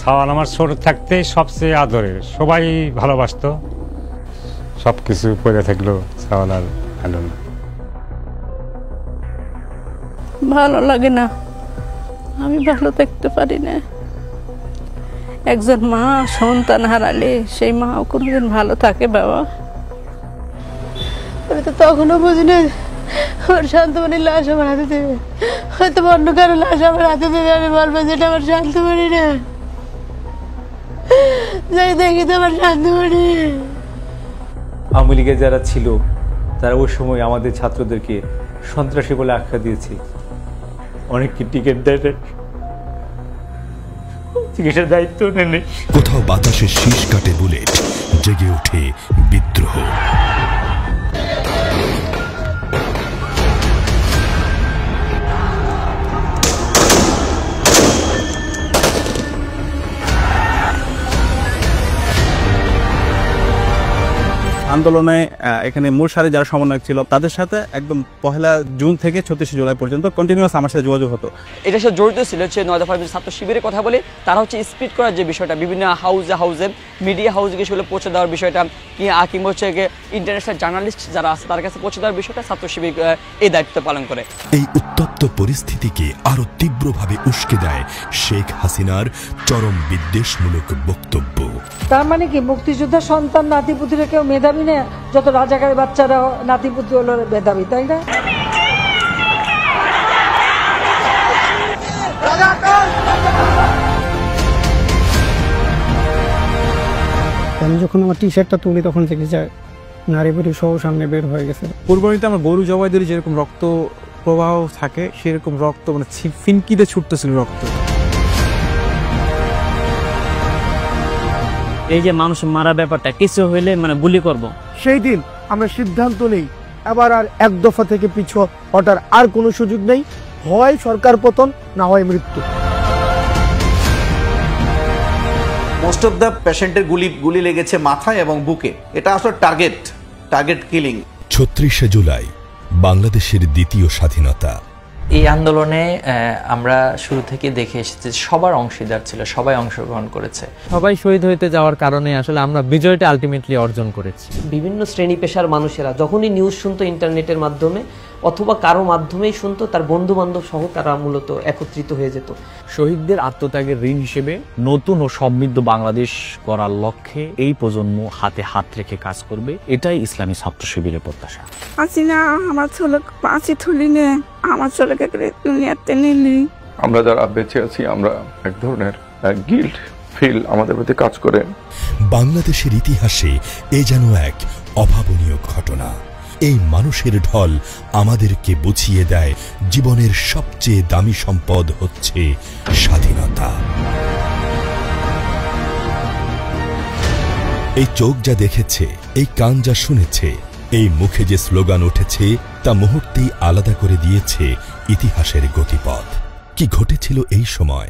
শাওয়াল আমার ছোট থাকতে সবচেয়ে আদরের, সবাই ভালোবাসতো, সব কিছু পড়ে থাকলো শাওয়াল আর ভালো না। ভালো লাগে না, আমি ভালো থাকতে পারি না। একজন মা সন্তান হারালে সেই মাও কোনোদিন ভালো থাকে বাবা? আমি তো তখনও বুঝি না আমার শান্তমণির লাশ আমার হাতে দেবে, হয়তো অন্য কারো লাশ আমার হাতে দেবে, আমি বলবো যেটা আমার শান্তমণি না, যাই দেখি তো আমার শান্তমণি। আওয়ামী লীগে যারা ছিল তারা ওই সময় আমাদের ছাত্রদেরকে সন্ত্রাসী বলে আখ্যা দিয়েছে, অনেককে টিকিট দেয়, চিকিৎসার দায়িত্ব নেই। কোথাও বাতাসে শীষ কাটে বুলেট, জেগে ওঠে বিদ্রোহ। আন্দোলনে এখানে মূল সারি যারা সমন্বয়ক ছিল তাদের সাথে একদম 1 জুন থেকে 36 জুলাই পর্যন্ত কন্টিনিউয়াস আমার সাথে যোগাযোগ হতো। এটার সাথে জড়িত ছিল হচ্ছে 9 দফা ছাত্র শিবিরের কথা বলে তারা হচ্ছে স্পিড করার যে বিষয়টা, বিভিন্ন হাউজে মিডিয়া হাউসে সেগুলো পৌঁছে দেওয়ার বিষয়টা, কিংবা হচ্ছে ইন্টারন্যাশনাল জার্নালিস্ট যারা আছে তার কাছে পৌঁছে দেওয়ার বিষয়টা ছাত্র শিবির এই দায়িত্ব পালন করে। এই উত্তপ্ত পরিস্থিতিকে আরো তীব্রভাবে উস্কে দেয় শেখ হাসিনার চরম বিদ্বেষমূলক বক্তব্য। তার মানে কি মুক্তিযোদ্ধা সন্তান নাতিপুতিরা কেউ মেধাবী না, যত রাজাকারের বাচ্চারা নাতিপুতি হলো মেধাবী, তাই না? আমি যখন আমার টি শার্টটা তুলি তখন দেখি যায় নারী বুড়ি সহ সামনে বের হয়ে গেছে। কুরবানিতে আমার গরু জবাই দিলে যেরকম রক্ত প্রবাহ থাকে সেরকম রক্ত মানে ফিনকিতে ছুটতেছিল রক্ত। এই যে মানুষ মারা ব্যাপারটা কিছু হইলে মানে গুলি করব, সেই দিন আমরা সিদ্ধান্ত নেই এবার আর এক দফা থেকে পিছু হটার আর কোনো সুযোগ নেই, হয় সরকার পতন না হয় মৃত্যু। মোস্ট অফ দ্য পেশেন্টের গুলি লেগেছে মাথায় এবং বুকে, এটা আসলে টার্গেট কিলিং। 36 জুলাই বাংলাদেশের দ্বিতীয় স্বাধীনতা। এই আন্দোলনে আমরা শুরু থেকে দেখে এসেছি সবার অংশীদার ছিল, সবাই অংশগ্রহণ করেছে, সবাই শহীদ হইতে যাওয়ার কারণে আসলে আমরা বিজয়টা আলটিমেটলি অর্জন করেছি। বিভিন্ন শ্রেণী পেশার মানুষেরা যখনই নিউজ শুনতো ইন্টারনেটের মাধ্যমে অথবা কারো মাধ্যমেই শুনতো, তার বন্ধু বান্ধব সহ তারা মূলত একত্রিত হয়ে যেত। শহীদদের আত্মত্যাগের ঋণ হিসেবে নতুন ও সমৃদ্ধ বাংলাদেশ গড়ার লক্ষ্যে এই প্রজন্ম হাতে হাত রেখে কাজ করবে, এটাই ইসলামী ছাত্র শিবিরের প্রত্যাশা। হাসিনা আমার ছেলে পাঁচি থুলি নে, আমার ছেলেকে দুনিয়াতে নিলি। আমরা যারা বেঁচে আছি আমরা এক ধরনের গিল্ট ফিল আমাদের প্রতি কাজ করে। বাংলাদেশের ইতিহাসে এ যেন এক অভাবনীয় ঘটনা। এই মানুষের ঢল আমাদেরকে বুঝিয়ে দেয় জীবনের সবচেয়ে দামি সম্পদ হচ্ছে স্বাধীনতা। এই চোখ যা দেখেছে, এই কান যা শুনেছে, এই মুখে যে স্লোগান উঠেছে তা মুহূর্তেই আলাদা করে দিয়েছে ইতিহাসের গতিপথ। কি ঘটেছিল এই সময়?